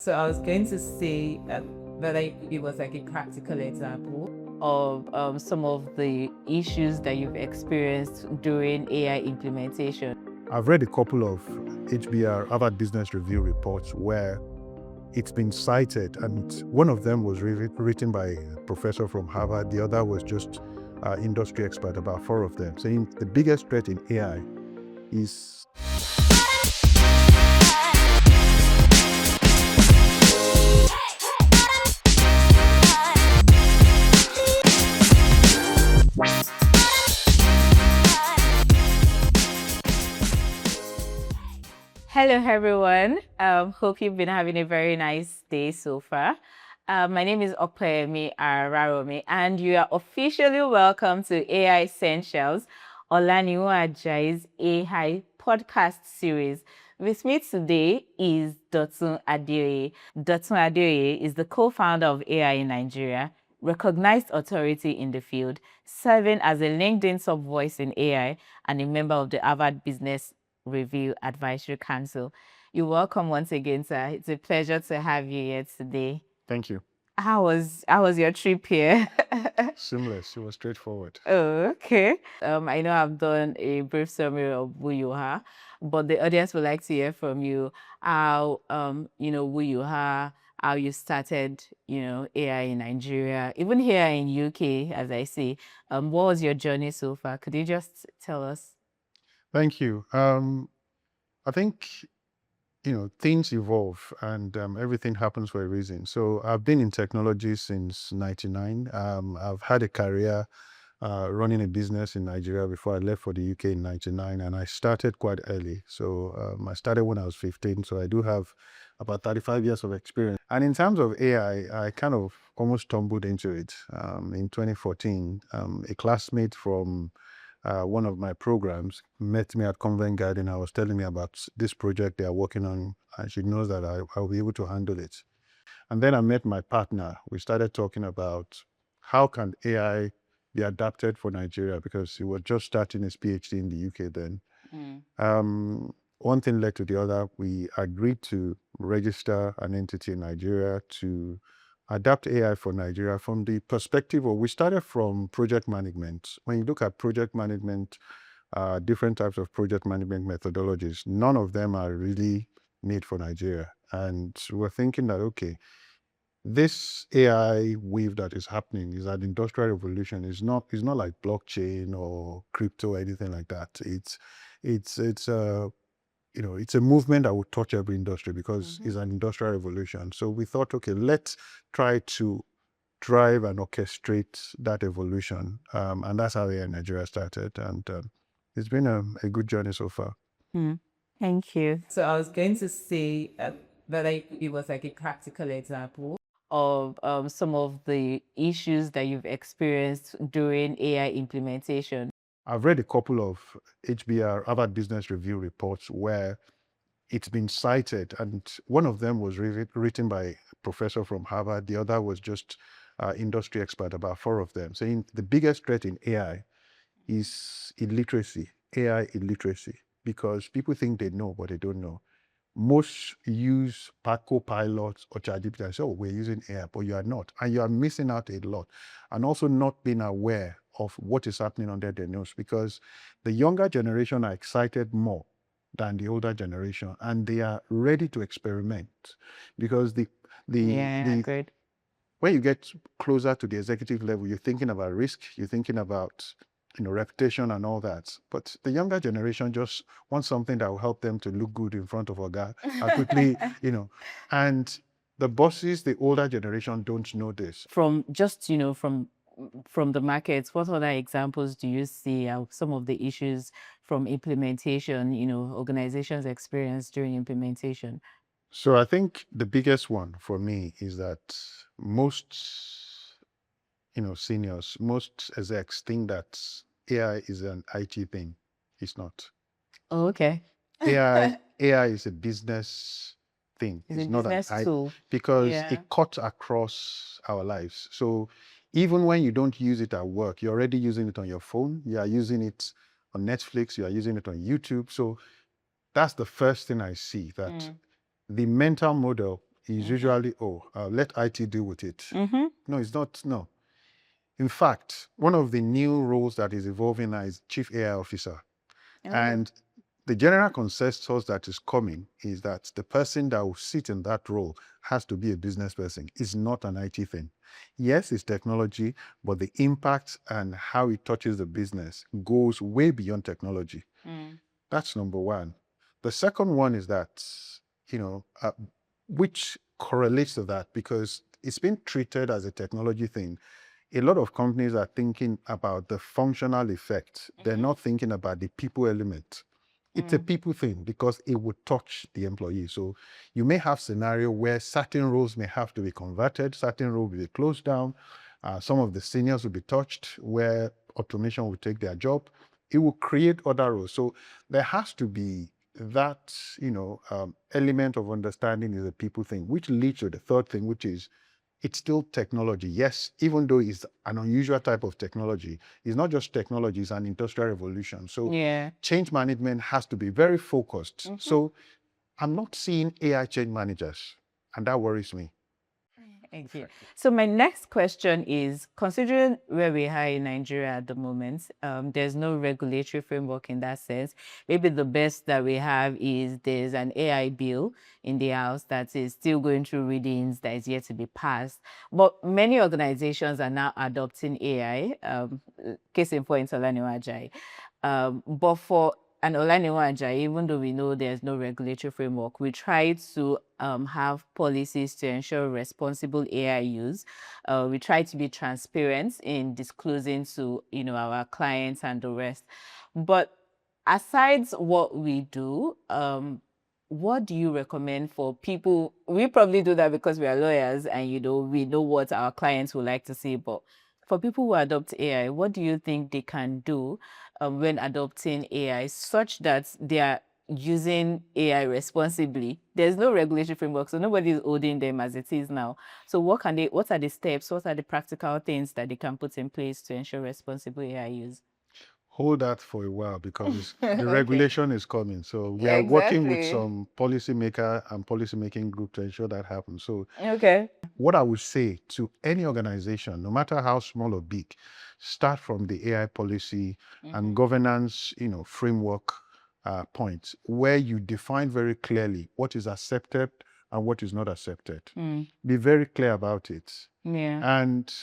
So I was going to say whether it was like a practical example of some of the issues that you've experienced during AI implementation. I've read a couple of HBR, Harvard Business Review reports where it's been cited, and one of them was written by a professor from Harvard. The other was just industry expert, about four of them, saying the biggest threat in AI is Hello, everyone. Hope you've been having a very nice day so far. My name is Opeyemi Araromi, and you are officially welcome to AI-ssentials Adeoye's AI podcast series. With me today is Dotun Adeoye. Dotun Adeoye is the co-founder of AI in Nigeria, recognized authority in the field, serving as a LinkedIn sub-voice in AI, and a member of the Harvard Business Review Advisory Council. You're welcome once again, sir. It's a pleasure to have you here today. Thank you. How was your trip here? Seamless. It was straightforward. Oh, okay. I know I've done a brief summary of who you are, but the audience would like to hear from you how who you are, how you started, AI in Nigeria, even here in UK, as I see. What was your journey so far? Could you just tell us? Thank you. I think things evolve, and everything happens for a reason. So I've been in technology since '99. I've had a career running a business in Nigeria before I left for the UK in '99, and I started quite early. So I started when I was 15. So I do have about 35 years of experience. And in terms of AI, I kind of almost stumbled into it in 2014. A classmate from one of my programs met me at Convent Garden. I was telling me about this project they are working on, and she knows that I'll be able to handle it. And then I met my partner. We started talking about how can AI be adapted for Nigeria, because he was just starting his PhD in the UK then. One thing led to the other. We agreed to register an entity in Nigeria to adapt AI for Nigeria from the perspective of, we started from project management. When you look at project management, different types of project management methodologies, none of them are really made for Nigeria. And we're thinking that, okay, this AI wave that is happening is an industrial revolution. It's not like blockchain or crypto or anything like that. It's a movement that will touch every industry, because it's an industrial revolution. So we thought, okay, let's try to drive and orchestrate that evolution. And that's how AI in Nigeria started. And it's been a good journey so far. Thank you. So I was going to say whether it was like a practical example of some of the issues that you've experienced during AI implementation. I've read a couple of HBR, Harvard Business Review reports where it's been cited, and one of them was written by a professor from Harvard. The other was just industry expert, about four of them, saying the biggest threat in AI is illiteracy, AI illiteracy, because people think they know, but they don't know. Most use Copilot or ChatGPT and say, oh, we're using AI, but you are not. And you are missing out a lot. And also not being aware of what is happening under their nose, because the younger generation are excited more than the older generation, and they are ready to experiment, because Agreed. when you get closer to the executive level, you're thinking about risk, you're thinking about reputation and all that. But the younger generation just wants something that will help them to look good in front of Oga and quickly, and the bosses, the older generation, don't know this. From just, from the markets, what other examples do you see of some of the issues from implementation, organizations experience during implementation? So I think the biggest one for me is that most, seniors, most execs think that AI is an IT thing. It's not. Oh, okay. AI is a business thing. It's a not an business tool. because Yeah. it cuts across our lives. So even when you don't use it at work, you're already using it on your phone. You are using it on Netflix. You are using it on YouTube. So that's the first thing I see, that the mental model is usually, oh, let IT deal with it. Mm-hmm. No, it's not. No. In fact, one of the new roles that is evolving now is Chief AI Officer. Oh. And the general consensus that is coming is that the person that will sit in that role has to be a business person. It's not an IT thing. Yes, it's technology, but the impact and how it touches the business goes way beyond technology. Mm. That's number one. The second one is that, you know, which correlates to that because it's been treated as a technology thing. A lot of companies are thinking about the functional effect. They're Mm-hmm. not thinking about the people element. It's a Mm. people thing because it would touch the employee. So you may have scenario where certain roles may have to be converted, certain roles will be closed down. Some of the seniors will be touched where automation will take their job. It will create other roles. So there has to be that, element of understanding is a people thing, which leads to the third thing, which is it's still technology. Yes, even though it's an unusual type of technology, it's not just technology, it's an industrial revolution. So Yeah. change management has to be very focused. Mm-hmm. So I'm not seeing AI change managers, and that worries me. Thank you. So my next question is, considering where we are in Nigeria at the moment, there's no regulatory framework in that sense. Maybe the best that we have is there's an AI bill in the House that is still going through readings that is yet to be passed. But many organizations are now adopting AI. Case in point, Olaniwa Ajayi. But for an Olaniwa Ajayi, even though we know there's no regulatory framework, we try to have policies to ensure responsible AI use. We try to be transparent in disclosing to our clients and the rest. But aside what we do, what do you recommend for people? We probably do that because we are lawyers and we know what our clients would like to see. But for people who adopt AI, what do you think they can do when adopting AI such that they are using AI responsibly? There's no regulatory framework, so nobody is holding them as it is now. So what are the steps, what are the practical things that they can put in place to ensure responsible AI use? Hold that for a while because the Okay. regulation is coming. So we are working with Exactly. some policymaker and policymaking group to ensure that happens. So Okay. what I would say to any organization, no matter how small or big, start from the AI policy and governance, framework points where you define very clearly what is accepted and what is not accepted. Mm. Be very clear about it. Yeah. And,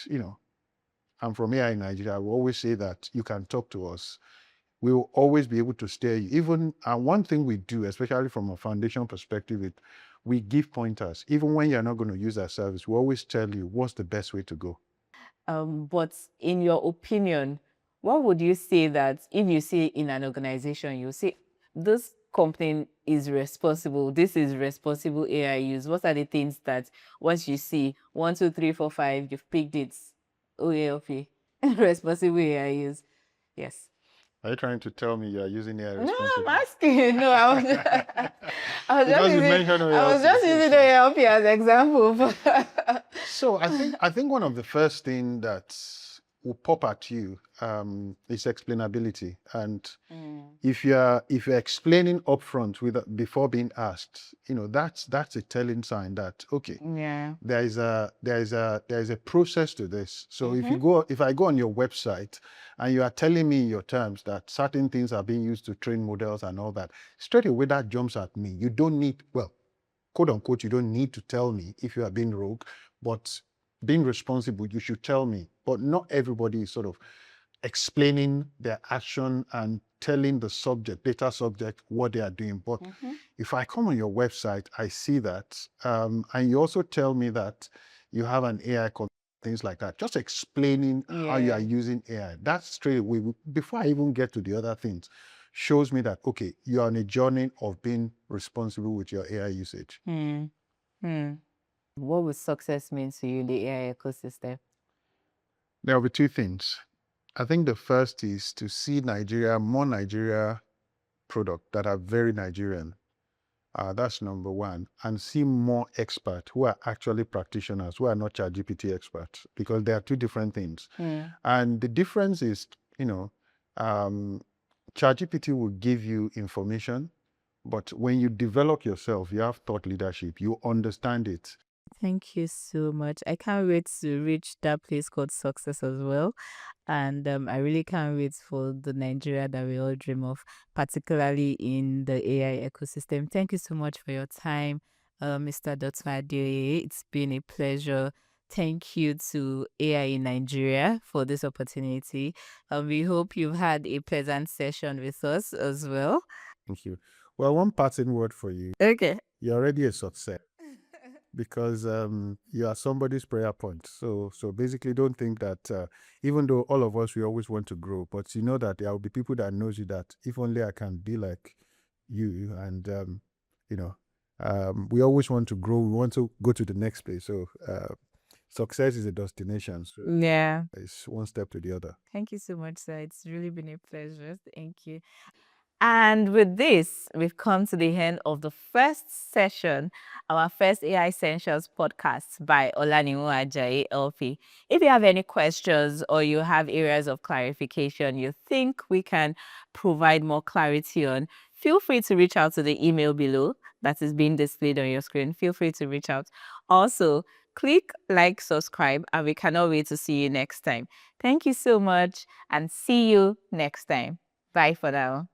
I'm from AI in Nigeria. I will always say that you can talk to us. We will always be able to steer you. Even one thing we do, especially from a foundation perspective, we give pointers. Even when you're not going to use our service, we always tell you what's the best way to go. But in your opinion, what would you say that if you see in an organization, you say this company is responsible, this is responsible AI use? What are the things that once you see 1, 2, 3, 4, 5, you've picked it? Oh yeah, okay. Responsible AI use. Yes. Are you trying to tell me you're using AI No, I'm responsibly? asking. No, I was I was just Because you using mentioned I was OALP. just using the help you as example. So I think one of the first thing that will pop at you is explainability. And Mm. if you're explaining upfront before being asked, that's a telling sign that okay, Yeah. there is a process to this. So Mm-hmm. if I go on your website and you are telling me in your terms that certain things are being used to train models and all that, straight away that jumps at me. You don't need, well, quote unquote, you don't need to tell me if you are being rogue, but being responsible, you should tell me. But not everybody is sort of explaining their action and telling the data subject, what they are doing. But Mm-hmm. if I come on your website, I see that, and you also tell me that you have an AI, things like that, just explaining how you are Yeah. using AI, that straight away, before I even get to the other things, shows me that, okay, you're on a journey of being responsible with your AI usage. Hmm. Hmm. What would success mean to you in the AI ecosystem? There will be two things. I think the first is to see more Nigeria product that are very Nigerian. That's number one. And see more experts who are actually practitioners, who are not ChatGPT experts, because they are two different things. Hmm. And the difference is, um, ChatGPT will give you information, But when you develop yourself, you have thought leadership, you understand it. Thank you so much. I can't wait to reach that place called success as well. And I really can't wait for the Nigeria that we all dream of, particularly in the AI ecosystem. Thank you so much for your time, Mr. Dotun Adeoye. It's been a pleasure. Thank you to AI in Nigeria for this opportunity. We hope you've had a pleasant session with us as well. Thank you. Well, one parting word for you. Okay. You're already a success because you are somebody's prayer point. So basically, don't think that even though all of us we always want to grow, but you know that there will be people that knows you that if only I can be like you, and you know, we always want to grow. We want to go to the next place. So success is a destination. So Yeah. it's one step to the other. Thank you so much, sir. It's really been a pleasure. Thank you. And with this, we've come to the end of the first session, our first AI Essentials podcast by Olaniwo Ajayi LP. If you have any questions or you have areas of clarification you think we can provide more clarity on, feel free to reach out to the email below that is being displayed on your screen. Feel free to reach out. Also, click like, subscribe, and we cannot wait to see you next time. Thank you so much and see you next time. Bye for now.